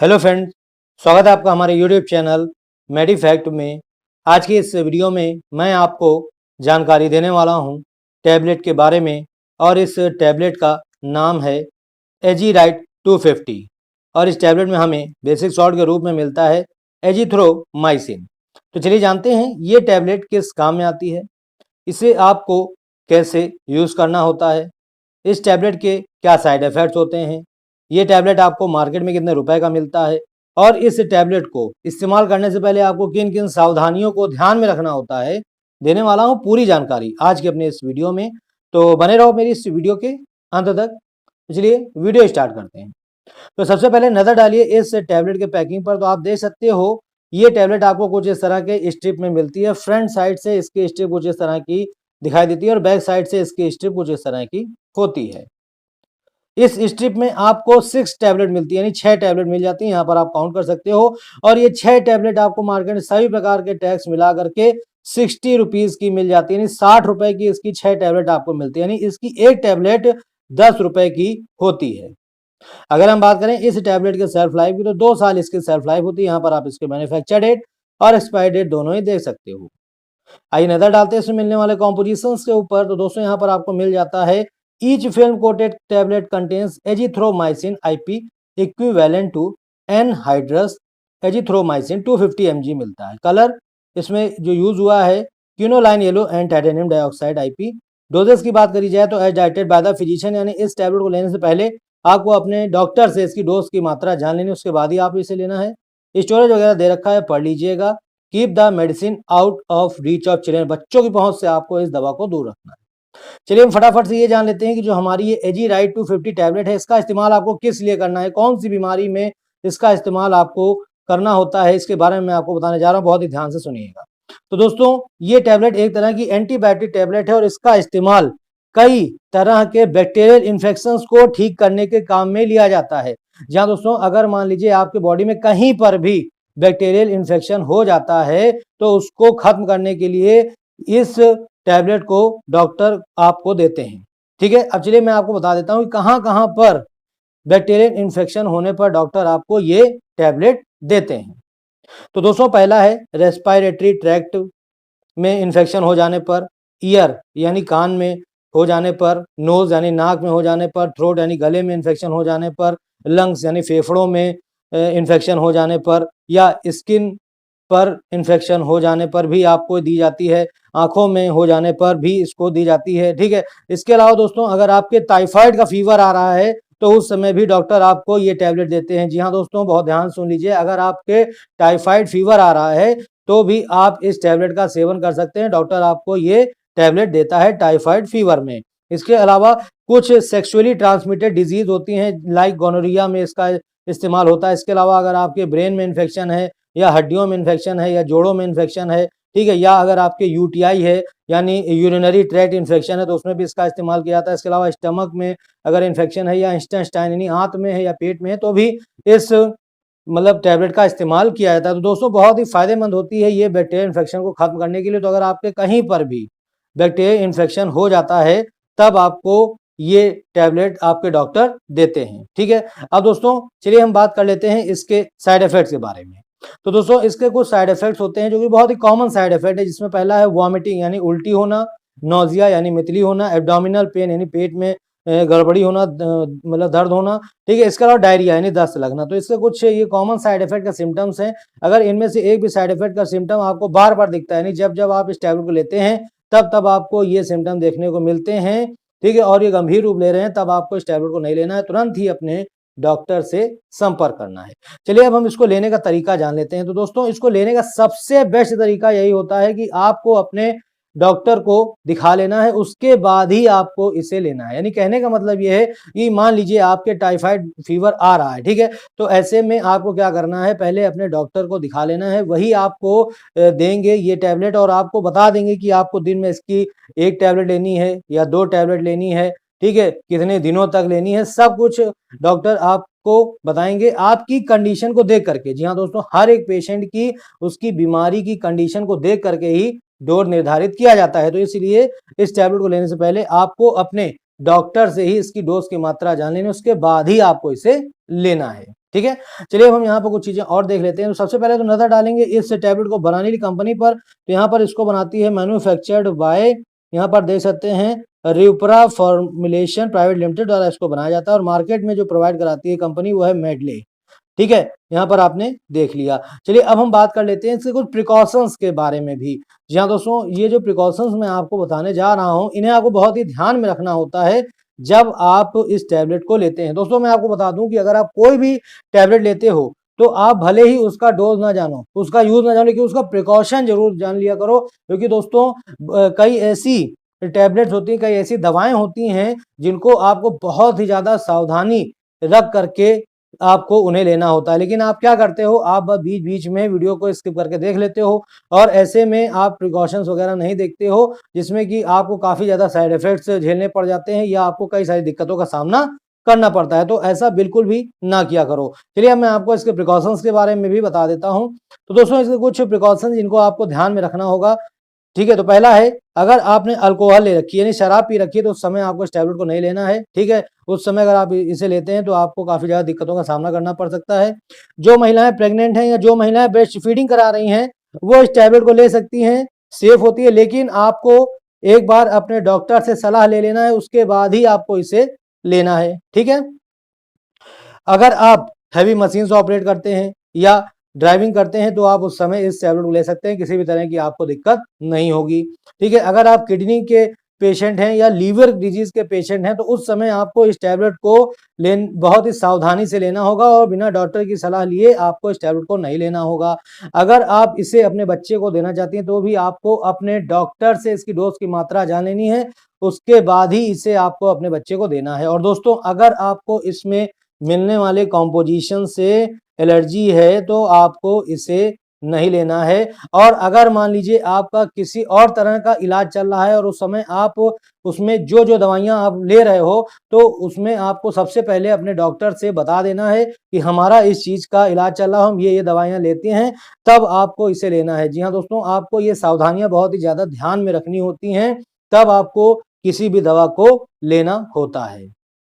Hello friend, स्वागत है आपका हमारे यूट्यूब चैनल मेडिफैक्ट में। आज की इस वीडियो में मैं आपको जानकारी देने वाला हूं टैबलेट के बारे में और इस टैबलेट का नाम है एजीराइट 250 और इस टैबलेट में हमें बेसिक सॉल्ट के रूप में मिलता है एजिथ्रोमाइसिन। तो चलिए जानते हैं ये टैबलेट किस काम में आती है, इसे आपको कैसे यूज़ करना होता है, इस टैबलेट के क्या साइड इफ़ेक्ट्स होते हैं, ये टैबलेट आपको मार्केट में कितने रुपए का मिलता है और इस टैबलेट को इस्तेमाल करने से पहले आपको किन किन सावधानियों को ध्यान में रखना होता है, देने वाला हूँ पूरी जानकारी आज के अपने इस वीडियो में। तो बने रहो मेरी इस वीडियो के अंत तक। चलिए वीडियो स्टार्ट करते हैं। तो सबसे पहले नज़र डालिए इस टैबलेट के पैकिंग पर। तो आप देख सकते हो ये टैबलेट आपको कुछ इस तरह के स्ट्रिप में मिलती है। फ्रंट साइड से इसकी स्ट्रिप कुछ इस तरह की दिखाई देती है और बैक साइड से इसकी स्ट्रिप कुछ इस तरह की होती है। इस स्ट्रिप में आपको 6 टैबलेट मिलती है, यानी 6 टैबलेट मिल जाती है। यहाँ पर आप काउंट कर सकते हो और ये 6 टैबलेट आपको मार्केट में सभी प्रकार के टैक्स मिला करके 60 रुपीज की मिल जाती है, यानी 60 रुपए की इसकी 6 टैबलेट आपको मिलती है, यानी इसकी एक टैबलेट 10 रुपए की होती है। अगर हम बात करें इस टैबलेट के सेल्फ लाइफ की, तो 2 साल इसकी सेल्फ लाइफ होती है। यहाँ पर आप इसके मैन्युफैक्चर डेट और एक्सपायरी डेट दोनों ही देख सकते हो। आइए नजर डालते हैं इसमें मिलने वाले कॉम्पोजिशन के ऊपर। तो दोस्तों यहाँ पर आपको मिल जाता है each film coated tablet contains azithromycin IP equivalent to anhydrous azithromycin 250 mg मिलता है। कलर इसमें जो यूज हुआ है quinoline yellow and titanium dioxide IP. Doses की बात करी जाए तो एज डाइटेड बाय द फिजिशियन, यानी इस टैबलेट को लेने से पहले आपको अपने डॉक्टर से इसकी डोज की मात्रा जान लेनी, उसके बाद ही आप इसे लेना है। स्टोरेज वगैरह दे रखा है, पढ़ लीजिएगा। Keep the medicine out of reach of children, बच्चों की पहुंच से आपको इस दवा को दूर रखना है। चलिए हम फटाफट से ये जान लेते हैं कि जो हमारी ये एजीराइट 250 टैबलेट है, इसका इस्तेमाल आपको किस लिए करना है, कौन सी बीमारी में इसका इस्तेमाल आपको करना होता है, इसके बारे में मैं आपको बताने जा रहा हूँ। बहुत ही ध्यान से सुनिएगा। तो दोस्तों ये टैबलेट एक तरह की एंटीबायोटिक टैबलेट है और इसका इस्तेमाल कई तरह के बैक्टीरियल इन्फेक्शंस को ठीक करने के काम में लिया जाता है। जहाँ दोस्तों अगर मान लीजिए आपके बॉडी में कहीं पर भी बैक्टीरियल इन्फेक्शन हो जाता है तो उसको खत्म करने के लिए इस टैबलेट को डॉक्टर आपको देते हैं। ठीक है, अब चलिए मैं आपको बता देता हूँ कि कहाँ पर बैक्टीरियल इन्फेक्शन होने पर डॉक्टर आपको ये टैबलेट देते हैं। तो दोस्तों पहला है रेस्पिरेटरी ट्रैक्ट में इन्फेक्शन हो जाने पर, ईयर यानी कान में हो जाने पर, नोज यानी नाक में हो जाने पर, थ्रोट यानी गले में इन्फेक्शन हो जाने पर, लंग्स यानी फेफड़ों में इन्फेक्शन हो जाने पर, या स्किन पर इन्फेक्शन हो जाने पर भी आपको दी जाती है, आंखों में हो जाने पर भी इसको दी जाती है। ठीक है, इसके अलावा दोस्तों अगर आपके टाइफाइड का फीवर आ रहा है तो उस समय भी डॉक्टर आपको ये टैबलेट देते हैं। जी हाँ दोस्तों, बहुत ध्यान सुन लीजिए, अगर आपके टाइफाइड फीवर आ रहा है तो भी आप इस टैबलेट का सेवन कर सकते हैं। डॉक्टर आपको ये टैबलेट देता है टाइफाइड फीवर में। इसके अलावा कुछ सेक्सुअली ट्रांसमिटेड डिजीज होती हैं, लाइक गोनोरिया में इसका इस्तेमाल होता है। इसके अलावा अगर आपके ब्रेन में इन्फेक्शन है, या हड्डियों में इन्फेक्शन है, या जोड़ों में इन्फेक्शन है, ठीक है, या अगर आपके यूटीआई है यानी यूरिनरी ट्रैक्ट इन्फेक्शन है तो उसमें भी इसका इस्तेमाल किया जाता है। इसके अलावा स्टमक में अगर इन्फेक्शन है, या इंटेस्टाइन यानी आंत में है या पेट में है, तो भी इस टैबलेट का इस्तेमाल किया जाता है। तो दोस्तों बहुत ही फायदेमंद होती है ये बैक्टीरियल इन्फेक्शन को खत्म करने के लिए। तो अगर आपके कहीं पर भी बैक्टीरियल इन्फेक्शन हो जाता है तब आपको ये टैबलेट आपके डॉक्टर देते हैं। ठीक है, अब दोस्तों चलिए हम बात कर लेते हैं इसके साइड इफेक्ट्स के बारे में। तो दोस्तों इसके कुछ साइड इफेक्ट्स होते हैं जो कि बहुत ही कॉमन साइड इफेक्ट है, जिसमें पहला है वॉमिटिंग यानी उल्टी होना, नोजिया यानी मितली होना, एब्डोमिनल पेन यानी पेट में गड़बड़ी होना, दर्द होना। ठीक है, इसके अलावा डायरिया यानी दस्त लगना। तो इसके कुछ ये कॉमन साइड इफेक्ट का सिम्टम्स हैं। अगर इनमें से एक भी साइड इफेक्ट का सिम्टम आपको बार बार दिखता है, यानी जब जब आप इस टैबलेट को लेते हैं तब आपको ये सिम्टम देखने को मिलते हैं, ठीक है, और ये गंभीर रूप ले रहे हैं, तब आपको इस टैबलेट को नहीं लेना है, तुरंत ही अपने डॉक्टर से संपर्क करना है। चलिए अब हम इसको लेने का तरीका जान लेते हैं। तो दोस्तों इसको लेने का सबसे बेस्ट तरीका यही होता है कि आपको अपने डॉक्टर को दिखा लेना है, उसके बाद ही आपको इसे लेना है। यानी कहने का मतलब ये है कि मान लीजिए आपके टाइफाइड फीवर आ रहा है, ठीक है, तो ऐसे में आपको क्या करना है, पहले अपने डॉक्टर को दिखा लेना है, वही आपको देंगे ये टैबलेट और आपको बता देंगे कि आपको दिन में इसकी 1 टैबलेट लेनी है या 2 टैबलेट लेनी है, ठीक है, कितने दिनों तक लेनी है, सब कुछ डॉक्टर आपको बताएंगे आपकी कंडीशन को देख करके। जी हाँ दोस्तों, हर एक पेशेंट की उसकी बीमारी की कंडीशन को देख करके ही डोज निर्धारित किया जाता है। तो इसलिए इस टैबलेट को लेने से पहले आपको अपने डॉक्टर से ही इसकी डोज की मात्रा जान लेनी, उसके बाद ही आपको इसे लेना है। ठीक है। चलिए अब हम यहाँ पर कुछ चीजें और देख लेते हैं। तो सबसे पहले तो नजर डालेंगे इस टैबलेट को बनाने वाली कंपनी पर। तो यहाँ पर इसको बनाती है मैन्युफैक्चर्ड बाय, यहाँ पर देख सकते हैं रिपरा फॉर्मुलेशन प्राइवेट लिमिटेड द्वारा इसको बनाया जाता है, और मार्केट में जो प्रोवाइड कराती है कंपनी वो है मेडले। ठीक है, यहाँ पर आपने देख लिया। चलिए अब हम बात कर लेते हैं इसके कुछ प्रिकॉशंस के बारे में भी। जी हाँ दोस्तों, ये जो प्रिकॉशंस मैं आपको बताने जा रहा हूँ, इन्हें आपको बहुत ही ध्यान में रखना होता है जब आप इस टैबलेट को लेते हैं। दोस्तों मैं आपको बता दूं कि अगर आप कोई भी टैबलेट लेते हो तो आप भले ही उसका डोज ना जानो, उसका यूज ना जानो, लेकिन उसका प्रिकॉशन जरूर जान लिया करो। क्योंकि दोस्तों कई ऐसी टैबलेट्स होती हैं, कई ऐसी दवाएं होती हैं जिनको आपको बहुत ही ज्यादा सावधानी रख करके आपको उन्हें लेना होता है। लेकिन आप क्या करते हो, आप बस बीच बीच में वीडियो को स्किप करके देख लेते हो, और ऐसे में आप प्रिकॉशंस वगैरह नहीं देखते हो, जिसमें कि आपको काफी ज्यादा साइड इफेक्ट्स झेलने पड़ जाते हैं या आपको कई सारी दिक्कतों का सामना करना पड़ता है। तो ऐसा बिल्कुल भी ना किया करो। चलिए अब मैं आपको इसके प्रिकॉशंस के बारे में भी बता देता हूं। तो दोस्तों इसके कुछ प्रिकॉशंस जिनको आपको ध्यान में रखना होगा। ठीक है, तो पहला है, अगर आपने अल्कोहल ले रखी है यानी शराब पी रखी है तो उस समय आपको इस टैबलेट को नहीं लेना है। ठीक है, उस समय अगर आप इसे लेते हैं तो आपको काफी ज्यादा दिक्कतों का सामना करना पड़ सकता है। जो महिलाएं प्रेग्नेंट हैं या जो महिलाएं ब्रेस्ट फीडिंग करा रही हैं वो इस टैबलेट को ले सकती हैं, सेफ होती है। लेकिन आपको एक बार अपने डॉक्टर से सलाह ले लेना है, उसके बाद ही आपको इसे लेना है। ठीक है, अगर आप हैवी मशीन से ऑपरेट करते हैं या ड्राइविंग करते हैं तो आप उस समय इस टैबलेट को ले सकते हैं, किसी भी तरह की आपको दिक्कत नहीं होगी। ठीक है, अगर आप किडनी के पेशेंट हैं या लीवर डिजीज के पेशेंट हैं तो उस समय आपको इस टैबलेट को बहुत ही सावधानी से लेना होगा, और बिना डॉक्टर की सलाह लिए आपको इस टैबलेट को नहीं लेना होगा। अगर आप इसे अपने बच्चे को देना चाहती हैं तो भी आपको अपने डॉक्टर से इसकी डोज की मात्रा जान लेनी है, उसके बाद ही इसे आपको अपने बच्चे को देना है। और दोस्तों अगर आपको इसमें मिलने वाले कॉम्पोजिशन से एलर्जी है तो आपको इसे नहीं लेना है। और अगर मान लीजिए आपका किसी और तरह का इलाज चल रहा है और उस समय आप उसमें जो जो दवाइयां आप ले रहे हो तो उसमें आपको सबसे पहले अपने डॉक्टर से बता देना है कि हमारा इस चीज का इलाज चल रहा है, हम ये दवाइयां लेते हैं, तब आपको इसे लेना है। जी हाँ दोस्तों, आपको ये सावधानियां बहुत ही ज्यादा ध्यान में रखनी होती हैं, तब आपको किसी भी दवा को लेना होता है।